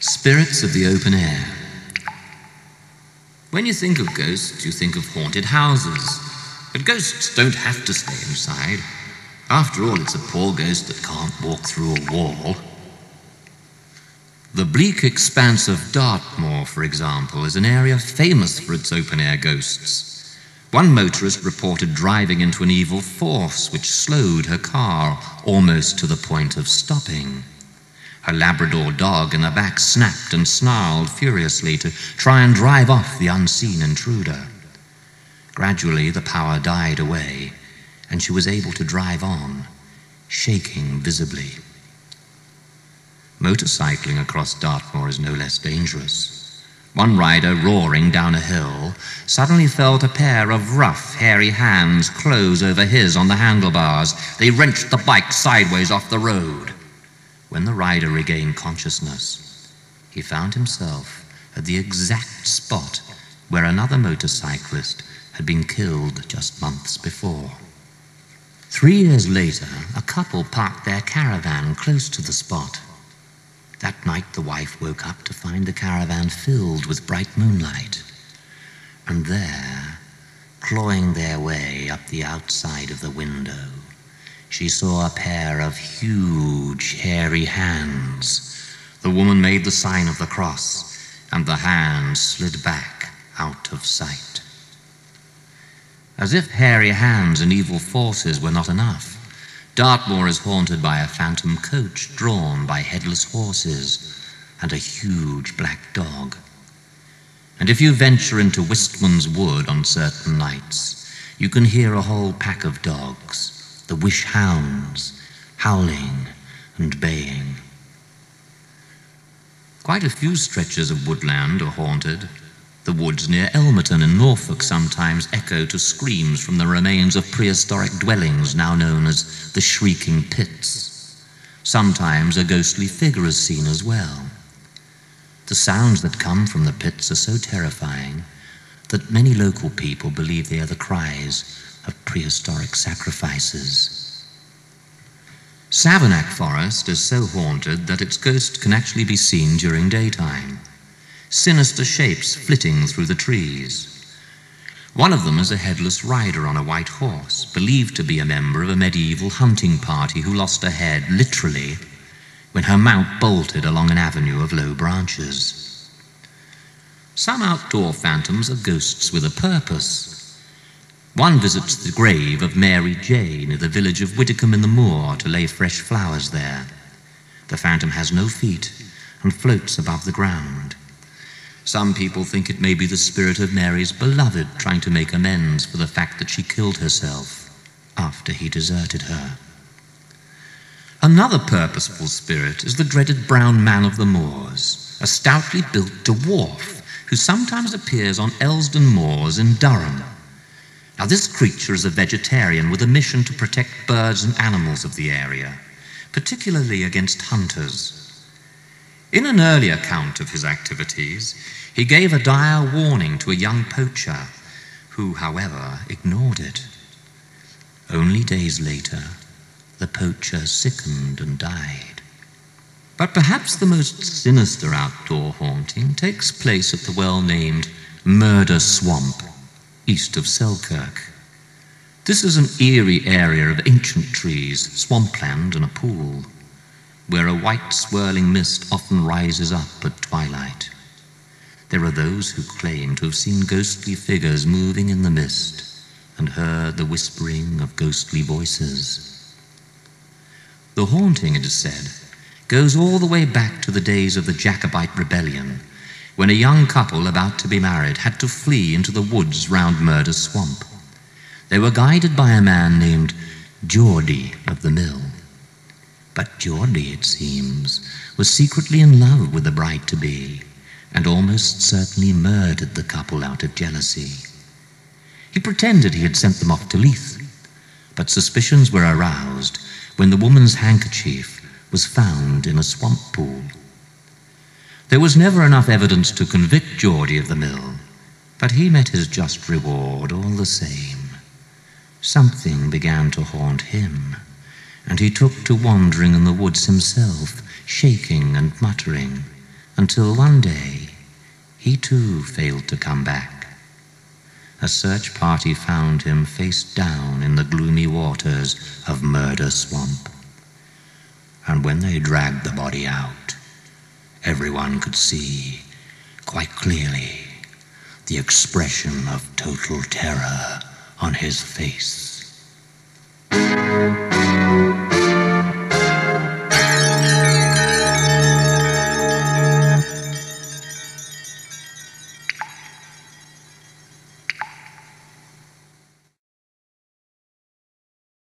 Spirits of the open air. When you think of ghosts, you think of haunted houses. But ghosts don't have to stay inside. After all, it's a poor ghost that can't walk through a wall. The bleak expanse of Dartmoor, for example, is an area famous for its open-air ghosts. One motorist reported driving into an evil force which slowed her car almost to the point of stopping. Her Labrador dog in the back snapped and snarled furiously to try and drive off the unseen intruder. Gradually, the power died away, and she was able to drive on, shaking visibly. Motorcycling across Dartmoor is no less dangerous. One rider, roaring down a hill, suddenly felt a pair of rough, hairy hands close over his on the handlebars. They wrenched the bike sideways off the road. When the rider regained consciousness, he found himself at the exact spot where another motorcyclist had been killed just months before. 3 years later, a couple parked their caravan close to the spot. That night, the wife woke up to find the caravan filled with bright moonlight. And there, clawing their way up the outside of the window, she saw a pair of huge, hairy hands. The woman made the sign of the cross, and the hands slid back out of sight. As if hairy hands and evil forces were not enough, Dartmoor is haunted by a phantom coach drawn by headless horses and a huge black dog. And if you venture into Wistman's Wood on certain nights, you can hear a whole pack of dogs, the wish hounds, howling and baying. Quite a few stretches of woodland are haunted. The woods near Elmerton in Norfolk sometimes echo to screams from the remains of prehistoric dwellings now known as the Shrieking Pits. Sometimes a ghostly figure is seen as well. The sounds that come from the pits are so terrifying that many local people believe they are the cries of prehistoric sacrifices. Savernake Forest is so haunted that its ghost can actually be seen during daytime. Sinister shapes flitting through the trees. One of them is a headless rider on a white horse, believed to be a member of a medieval hunting party who lost her head, literally, when her mount bolted along an avenue of low branches. Some outdoor phantoms are ghosts with a purpose. One visits the grave of Mary J. near the village of Widdicombe in the Moor to lay fresh flowers there. The phantom has no feet and floats above the ground. Some people think it may be the spirit of Mary's beloved trying to make amends for the fact that she killed herself after he deserted her. Another purposeful spirit is the dreaded brown man of the moors, a stoutly built dwarf who sometimes appears on Elsdon Moors in Durham. Now, this creature is a vegetarian with a mission to protect birds and animals of the area, particularly against hunters. In an early account of his activities, he gave a dire warning to a young poacher, who, however, ignored it. Only days later, the poacher sickened and died. But perhaps the most sinister outdoor haunting takes place at the well-named Murder Swamp, east of Selkirk. This is an eerie area of ancient trees, swampland and a pool, where a white swirling mist often rises up at twilight. There are those who claim to have seen ghostly figures moving in the mist and heard the whispering of ghostly voices. The haunting, it is said, goes all the way back to the days of the Jacobite Rebellion, when a young couple about to be married had to flee into the woods round Murder Swamp. They were guided by a man named Geordie of the Mill. But Geordie, it seems, was secretly in love with the bride-to-be and almost certainly murdered the couple out of jealousy. He pretended he had sent them off to Leith, but suspicions were aroused when the woman's handkerchief was found in a swamp pool. There was never enough evidence to convict Geordie of the Mill, but he met his just reward all the same. Something began to haunt him, and he took to wandering in the woods himself, shaking and muttering, until one day he too failed to come back. A search party found him face down in the gloomy waters of Murder Swamp. And when they dragged the body out, everyone could see quite clearly the expression of total terror on his face.